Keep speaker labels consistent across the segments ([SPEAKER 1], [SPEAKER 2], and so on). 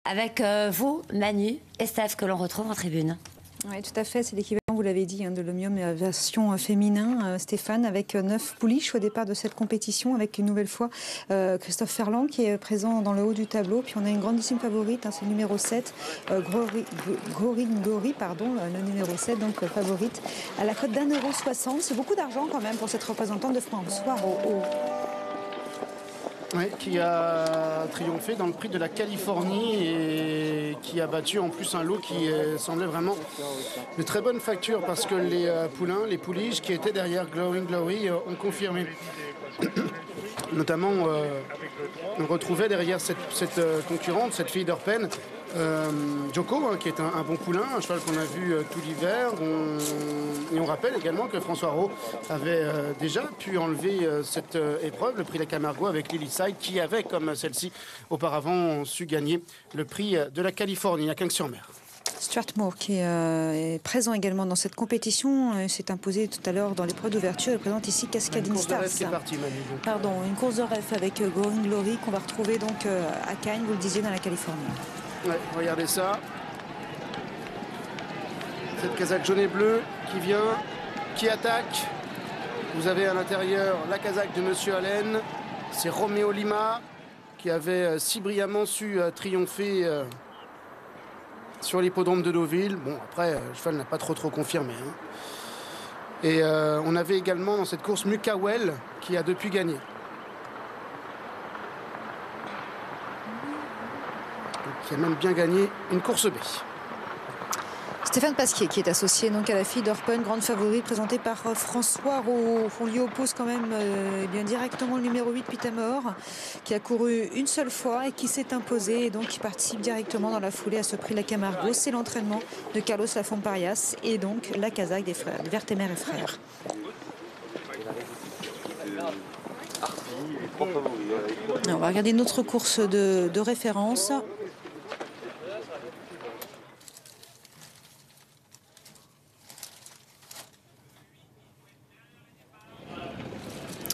[SPEAKER 1] Avec vous, Manu et Steph, que l'on retrouve en tribune.
[SPEAKER 2] Oui, tout à fait. C'est l'équivalent, vous l'avez dit, de l'Omnium version féminin. Stéphane, avec 9 pouliches au départ de cette compétition, avec une nouvelle fois Christophe Ferland qui est présent dans le haut du tableau. Puis on a une grandissime favorite, c'est le numéro 7, Glory, le numéro 7, donc favorite, à la cote d'1,60 €. C'est beaucoup d'argent quand même pour cette représentante de François Rowe.
[SPEAKER 3] Oui, qui a triomphé dans le prix de la Californie et qui a battu en plus un lot qui semblait vraiment de très bonne facture parce que les poulains, les pouliches qui étaient derrière Glory ont confirmé. Notamment, on retrouvait derrière cette concurrente, cette fille d'Orpen, Joko, qui est un bon poulain, un cheval qu'on a vu tout l'hiver. Et on rappelle également que François Rowe avait déjà pu enlever cette épreuve, le prix La Camargo, avec Lily Side, qui avait, comme celle-ci, auparavant su gagner le prix de la Californie à Cagnes-sur-Mer.
[SPEAKER 2] Stuart Moore, qui est présent également dans cette compétition, s'est imposé tout à l'heure dans l'épreuve d'ouverture. Il présente ici Cascading Stars.
[SPEAKER 3] C'est parti, Manu.
[SPEAKER 2] Pardon, une course de ref avec Going Glory qu'on va retrouver donc à Cagnes, vous le disiez, dans la Californie.
[SPEAKER 3] Ouais, regardez ça. Cette casaque jaune et bleue qui vient, qui attaque. Vous avez à l'intérieur la casaque de Monsieur Allen. C'est Roméo Lima qui avait si brillamment su triompher sur l'hippodrome de Deauville. Bon, après, le cheval n'a pas trop confirmé. Hein. Et on avait également dans cette course Mukawel qui a depuis gagné. Qui a même bien gagné une course B.
[SPEAKER 2] Stéphane Pasquier qui est associé donc à la fille d'Orpen, grande favorite présentée par François Rowe. On lui oppose quand même bien directement le numéro 8 Pitamor qui a couru une seule fois et qui s'est imposé et donc qui participe directement dans la foulée à ce prix La Camargo. C'est l'entraînement de Carlos Lafont-Parias et donc la casaque des frères, Vertemer et frères. On va regarder une autre course de référence.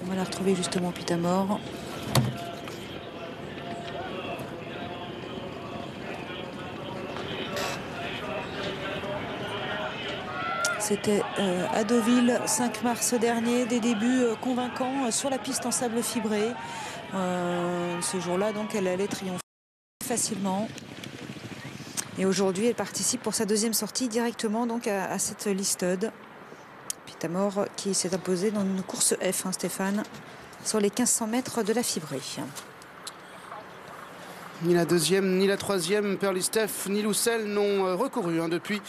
[SPEAKER 2] On va la retrouver justement Pitamor. C'était à Deauville, 5 mars dernier, des débuts convaincants sur la piste en sable fibré. Ce jour-là, donc, elle allait triompher facilement. Et aujourd'hui, elle participe pour sa deuxième sortie directement donc à cette listed. Pitamor qui s'est imposé dans une course F, Stéphane, sur les 1500 mètres de la fibrée.
[SPEAKER 3] Ni la deuxième, ni la troisième, Pearly Steph, ni Loucel n'ont recouru depuis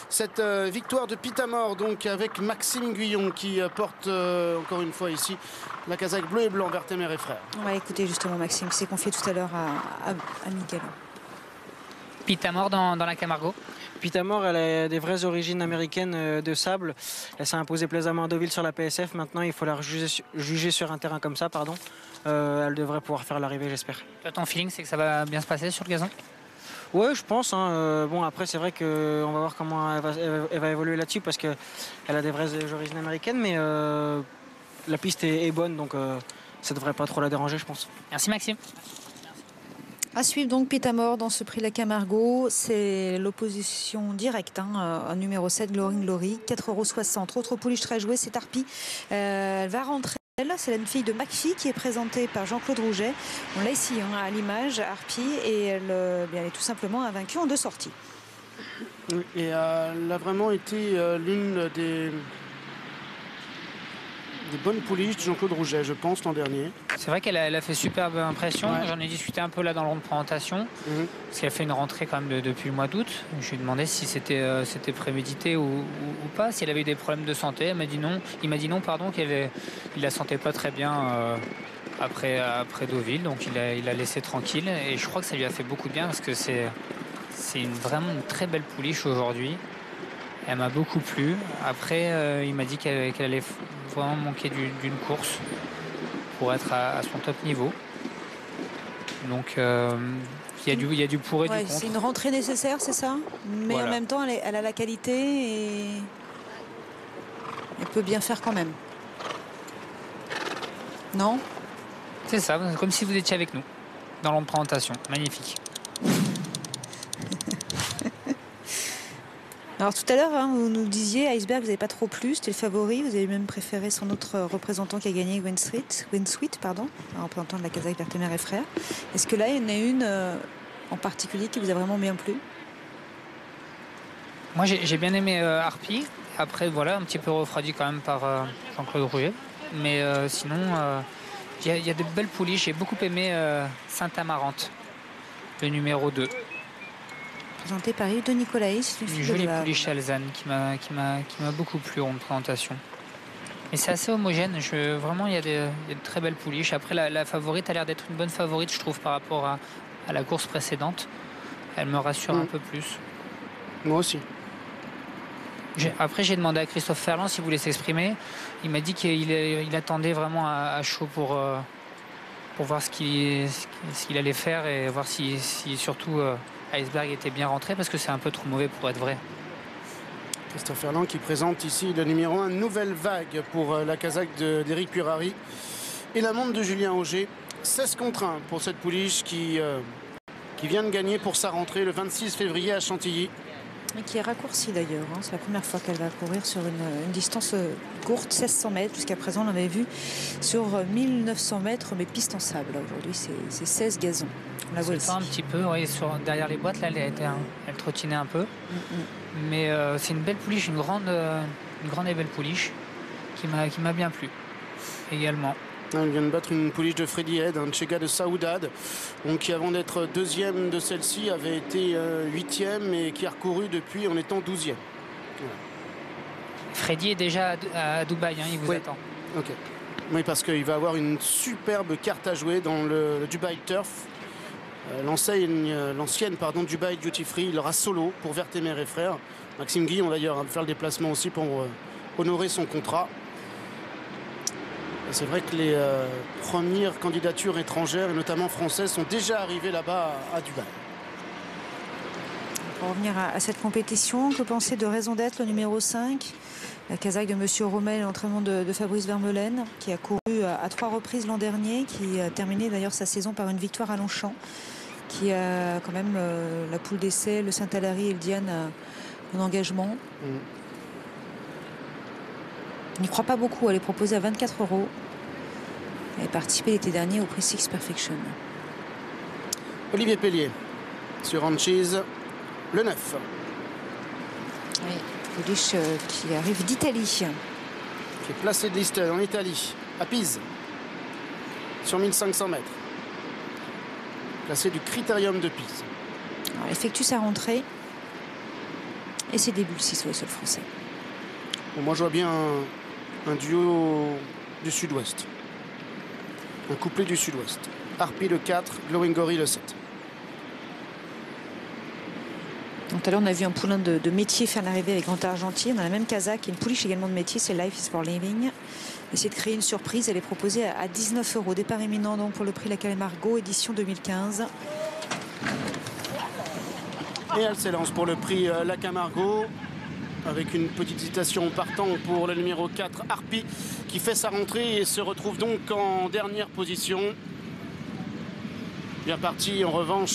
[SPEAKER 3] cette victoire de Pitamor, donc avec Maxime Guyon qui porte encore une fois ici la casaque bleu et blanc, Vertemer et frères.
[SPEAKER 2] On va écouter justement Maxime qui s'est confié tout à l'heure à Miguel.
[SPEAKER 4] Pitamor dans la Camargo.
[SPEAKER 5] Pitamor, elle a des vraies origines américaines de sable. Elle s'est imposée plaisamment à Deauville sur la PSF. Maintenant, il faut la juger sur un terrain comme ça, pardon. Elle devrait pouvoir faire l'arrivée, j'espère.
[SPEAKER 4] Ton feeling, c'est que ça va bien se passer sur le gazon?
[SPEAKER 5] Ouais, je pense. Bon, après, c'est vrai qu'on va voir comment elle va évoluer là-dessus parce qu'elle a des vraies origines américaines, mais la piste est bonne, donc ça devrait pas trop la déranger, je pense.
[SPEAKER 4] Merci, Maxime.
[SPEAKER 2] À suivre donc Pitamor dans ce prix La Camargo, c'est l'opposition directe en numéro 7, Glory, 4,60 €. Autre pouliche très jouée, c'est Harpy. Elle va rentrer. C'est la fille de McPhee qui est présentée par Jean-Claude Rouget. On l'a ici à l'image, Harpy, et elle est tout simplement invaincue en 2 sorties.
[SPEAKER 3] Et elle a vraiment été l'une des bonnes pouliches de Jean-Claude Rouget, je pense, l'an dernier.
[SPEAKER 4] C'est vrai qu'elle a fait superbe impression. Ouais. J'en ai discuté un peu là dans le rond de présentation. Parce qu'elle fait une rentrée quand même depuis le mois d'août. Je lui ai demandé si c'était prémédité ou pas, si elle avait eu des problèmes de santé. Elle m'a dit non. Il m'a dit non, pardon, qu'il la sentait pas très bien après Deauville. Donc il a laissé tranquille. Et je crois que ça lui a fait beaucoup de bien parce que c'est vraiment une très belle pouliche aujourd'hui. Elle m'a beaucoup plu. Après, il m'a dit qu'elle allait vraiment manquer d'une course pour être à son top niveau. Donc, il y a du pour et du contre.
[SPEAKER 2] C'est une rentrée nécessaire, c'est ça? Mais voilà. En même temps, elle a la qualité et elle peut bien faire quand même. Non?
[SPEAKER 4] C'est ça, comme si vous étiez avec nous. dans l'ombre présentation. Magnifique.
[SPEAKER 2] Alors tout à l'heure, vous nous disiez, Iceberg, vous n'avez pas trop plu, c'était le favori, vous avez même préféré son autre représentant qui a gagné, Winsweet, un représentant de la Kazakh Vertemer et Frères. Est-ce que là, il y en a une en particulier qui vous a vraiment bien plu?
[SPEAKER 4] Moi, j'ai bien aimé Harpy. Après, voilà, un petit peu refroidi quand même par Jean-Claude Rouget. Mais sinon, il y a de belles pouliches. J'ai beaucoup aimé Saint-Amarante, le numéro 2.
[SPEAKER 2] Présenté par Yves de Nicolaï.
[SPEAKER 4] Une jolie pouliche alezane qui m'a beaucoup plu en présentation. Mais c'est assez homogène. Vraiment, il y a de très belles pouliches. Après, la favorite a l'air d'être une bonne favorite, je trouve, par rapport à la course précédente. Elle me rassure un peu plus.
[SPEAKER 3] Moi aussi.
[SPEAKER 4] Après, j'ai demandé à Christophe Ferland s'il voulait s'exprimer. Il m'a dit qu'il attendait vraiment à chaud pour voir ce qu'il allait faire et voir si surtout Iceberg était bien rentré, parce que c'est un peu trop mauvais pour être vrai.
[SPEAKER 3] Christophe Ferland qui présente ici le numéro 1, Nouvelle Vague pour la Kazakh d'Éric Purari. Et la montre de Julien Auger, 16 contre 1 pour cette pouliche qui vient de gagner pour sa rentrée le 26 février à Chantilly.
[SPEAKER 2] Et qui est raccourci d'ailleurs. C'est la première fois qu'elle va courir sur une distance courte, 1600 mètres. Jusqu'à présent, on l'avait vu sur 1900 mètres, mais piste en sable. Aujourd'hui, c'est 16 gazons. On la voit ici.
[SPEAKER 4] Un petit peu, oui, derrière les boîtes, là, elle trottinait un peu. Mais c'est une belle pouliche, une grande et belle pouliche qui m'a bien plu également.
[SPEAKER 3] Elle vient de battre une pouliche de Freddy Head, un Tchega de Saoudad, qui avant d'être deuxième de celle-ci avait été huitième et qui a recouru depuis en étant 12e. Voilà.
[SPEAKER 4] Freddy est déjà à Dubaï, il vous attend.
[SPEAKER 3] Ok. Oui, parce qu'il va avoir une superbe carte à jouer dans le Dubaï Turf. L'ancienne Dubaï Duty Free, il aura solo pour Vertemer et Frères. Maxime Guillon d'ailleurs va faire le déplacement aussi pour honorer son contrat. C'est vrai que les premières candidatures étrangères, et notamment françaises, sont déjà arrivées là-bas à Dubaï.
[SPEAKER 2] Pour revenir à cette compétition, que penser de Raison d'être, le numéro 5, la Kazakh de Monsieur Rommel, l'entraînement de Fabrice Vermeulen, qui a couru à 3 reprises l'an dernier, qui a terminé d'ailleurs sa saison par une victoire à Longchamp, qui a quand même la poule d'essai, le Saint-Alary et le Diane en engagement. Il n'y croit pas beaucoup, elle est proposée à 24 €. Elle a participé l'été dernier au prix Six Perfection.
[SPEAKER 3] Olivier Pellier sur Anchise, le 9.
[SPEAKER 2] Oui, pouliche qui arrive d'Italie.
[SPEAKER 3] Qui est placé de liste en Italie, à Pise, sur 1500 mètres. Placé du Critérium de Pise.
[SPEAKER 2] Alors, elle effectue sa rentrée et ses débuts le 6 au sol français.
[SPEAKER 3] Bon, moi, je vois bien un duo du sud-ouest. Un couplet du sud-ouest. Harpy le 4, Glowing Gory le 7.
[SPEAKER 2] Donc, tout à l'heure, on a vu un poulain de métier faire l'arrivée avec Grand Argentier. On a la même Kazakh, une pouliche également de métier, c'est Life is for Living. Essayer de créer une surprise, elle est proposée à 19 €. Départ imminent donc pour le prix La Camargo, édition 2015.
[SPEAKER 3] Et elle s'élance pour le prix La Camargo, avec une petite hésitation partant pour le numéro 4, Harpy, qui fait sa rentrée et se retrouve donc en dernière position. Bien parti en revanche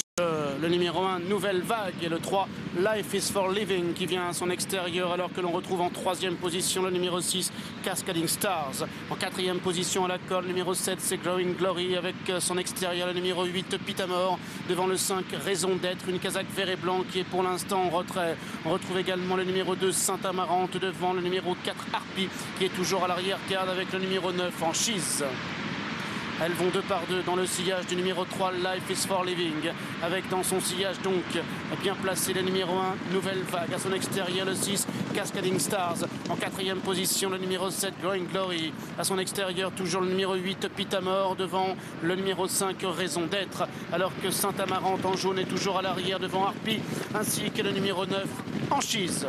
[SPEAKER 3] le numéro 1, Nouvelle Vague, et le 3, Life is for Living, qui vient à son extérieur, alors que l'on retrouve en 3e position le numéro 6, Cascading Stars. En 4e position à la corde, le numéro 7, c'est Glowing Glory, avec son extérieur le numéro 8, Pitamor. Devant le 5, Raison d'être, une Kazakh vert et blanc qui est pour l'instant en retrait. On retrouve également le numéro 2, Saint-Amarante, devant le numéro 4, Harpy, qui est toujours à l'arrière-garde avec le numéro 9, Anchise. Elles vont 2 par 2 dans le sillage du numéro 3, Life is for Living, avec dans son sillage donc bien placé le numéro 1, Nouvelle Vague. À son extérieur le 6, Cascading Stars. En 4e position le numéro 7, Growing Glory. À son extérieur toujours le numéro 8, Pitamor, devant le numéro 5, Raison d'être. Alors que Saint-Amarante en jaune est toujours à l'arrière devant Harpy, ainsi que le numéro 9, Anchise.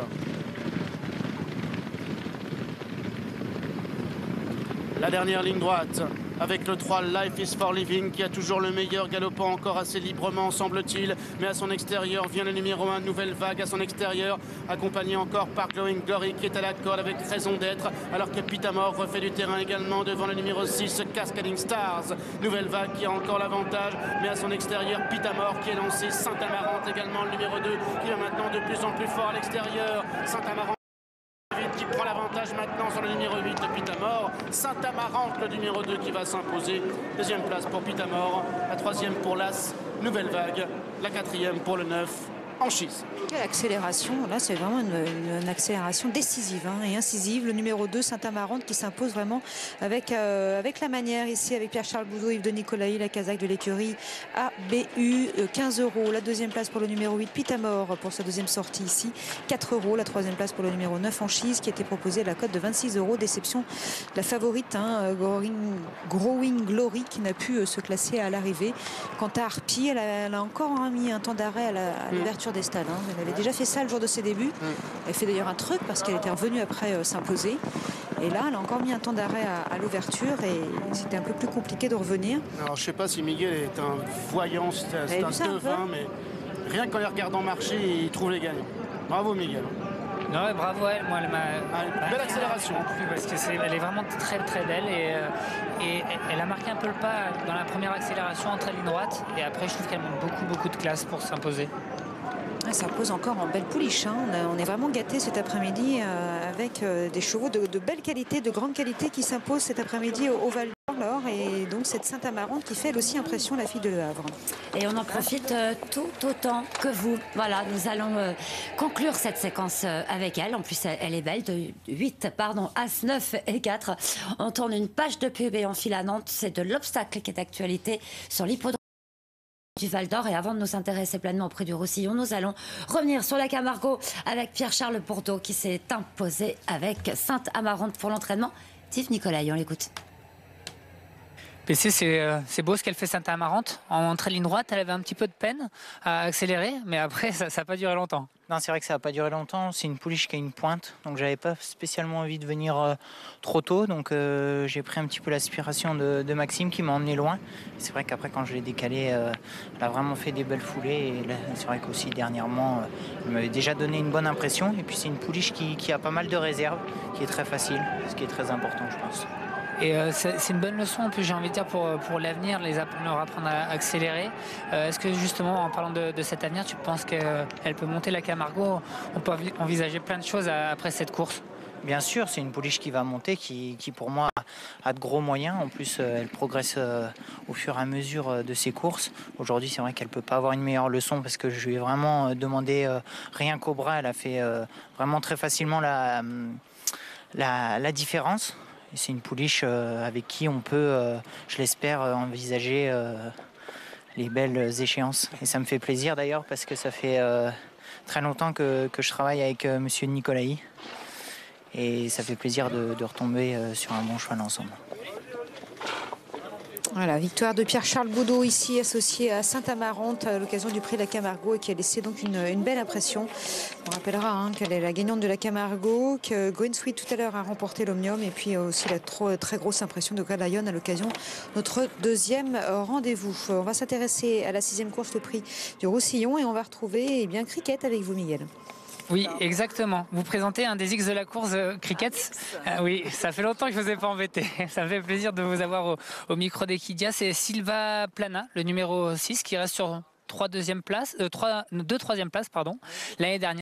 [SPEAKER 3] La dernière ligne droite avec le 3 Life is for Living qui a toujours le meilleur, galopant encore assez librement semble-t-il, mais à son extérieur vient le numéro 1 Nouvelle Vague à son extérieur, accompagné encore par Glowing Glory qui est à la corde avec raison d'être, alors que Pitamor refait du terrain également devant le numéro 6 Cascading Stars. Nouvelle Vague qui a encore l'avantage, mais à son extérieur Pitamor qui est lancé, Saint-Amarante également le numéro 2 qui va maintenant de plus en plus fort à l'extérieur. Saint-Amarante qui prend l'avantage maintenant sur le numéro 8 de Pitamor. Saint-Amarante le numéro 2 qui va s'imposer. Deuxième place pour Pitamor, la troisième pour l'As Nouvelle Vague, la quatrième pour le 9 Anchise.
[SPEAKER 2] Quelle accélération, là c'est vraiment une accélération décisive et incisive. Le numéro 2 Saint-Amarante qui s'impose vraiment avec la manière ici, avec Pierre-Charles Boudot, Yves de Nicolaï, la Kazakh de l'écurie ABU, 15 €. La deuxième place pour le numéro 8 Pitamor pour sa deuxième sortie ici, 4 €. La troisième place pour le numéro 9 Anchise qui était proposée à la cote de 26 €. Déception de la favorite, Growing Glory qui n'a pu se classer à l'arrivée. Quant à Harpy, elle a encore mis un temps d'arrêt à l'ouverture des stades. Elle avait déjà fait ça le jour de ses débuts. Elle fait d'ailleurs un truc parce qu'elle était revenue après s'imposer. Et là, elle a encore mis un temps d'arrêt à l'ouverture et c'était un peu plus compliqué de revenir.
[SPEAKER 3] Alors, je ne sais pas si Miguel est un voyant, c'est un devin, mais rien qu'en les regardant marcher, il trouve les gagnants. Bravo Miguel.
[SPEAKER 4] Non, ouais, bravo à elle. Moi, elle m'a
[SPEAKER 3] belle accélération
[SPEAKER 4] parce que elle est vraiment très très belle et elle a marqué un peu le pas dans la première accélération entre la ligne droite et après je trouve qu'elle montre beaucoup de classe pour s'imposer.
[SPEAKER 2] Elle s'impose encore en belle pouliche. On est vraiment gâtés cet après-midi avec des chevaux de belle qualité, de grande qualité qui s'imposent cet après-midi au Val d'Or. Et donc cette Saint-Amarante qui fait elle aussi impression, la fille de Le Havre.
[SPEAKER 1] Et on en profite tout autant que vous. Voilà, nous allons conclure cette séquence avec elle. En plus, elle est belle, de 8, As, 9 et 4. On tourne une page de pub et on file à Nantes. C'est de l'obstacle qui est d'actualité sur l'hippodrome du Val d'Or. Et avant de nous intéresser pleinement auprès du Roussillon, nous allons revenir sur la Camargo avec Pierre-Charles Bourdeau qui s'est imposé avec Saint-Amarante pour l'entraînement. Yves Nicolaï, on l'écoute.
[SPEAKER 4] PC, c'est beau ce qu'elle fait Saint-Amarante. En entrée ligne droite, elle avait un petit peu de peine à accélérer, mais après, ça n'a pas duré longtemps.
[SPEAKER 5] Non, c'est vrai que ça n'a pas duré longtemps. C'est une pouliche qui a une pointe, donc j'avais pas spécialement envie de venir trop tôt. Donc j'ai pris un petit peu l'aspiration de Maxime qui m'a emmené loin. C'est vrai qu'après, quand je l'ai décalé, elle a vraiment fait des belles foulées. Et c'est vrai qu'aussi dernièrement, elle m'avait déjà donné une bonne impression. Et puis c'est une pouliche qui a pas mal de réserves, qui est très facile, ce qui est très important, je pense.
[SPEAKER 4] Et c'est une bonne leçon, en plus j'ai envie de dire pour l'avenir, leur apprendre à accélérer. Est-ce que justement, en parlant de cet avenir, tu penses qu'elle peut monter la Camargo? On peut envisager plein de choses après cette course.
[SPEAKER 5] Bien sûr, c'est une pouliche qui va monter, qui pour moi a de gros moyens. En plus, elle progresse au fur et à mesure de ses courses. Aujourd'hui, c'est vrai qu'elle ne peut pas avoir une meilleure leçon parce que je lui ai vraiment demandé rien qu'au bras. Elle a fait vraiment très facilement la différence. C'est une pouliche avec qui on peut, je l'espère, envisager les belles échéances. Et ça me fait plaisir d'ailleurs parce que ça fait très longtemps que je travaille avec monsieur Nicolaï. Et ça fait plaisir de retomber sur un bon cheval ensemble.
[SPEAKER 2] Voilà, victoire de Pierre-Charles Boudot ici associé à Saint-Amarante à l'occasion du prix de la Camargo et qui a laissé donc une belle impression. On rappellera qu'elle est la gagnante de la Camargo, que Green Sweet tout à l'heure a remporté l'Omnium et puis aussi la très grosse impression de Galayon à l'occasion de notre deuxième rendez-vous. On va s'intéresser à la 6e course, le prix du Roussillon et on va retrouver Cricket avec vous Miguel.
[SPEAKER 4] Oui, exactement. Vous présentez un des X de la course Cricket. Oui, ça fait longtemps que je ne vous ai pas embêté. Ça me fait plaisir de vous avoir au micro d'Equidia. C'est Silva Plana, le numéro 6, qui reste sur 2 troisième places, l'année dernière.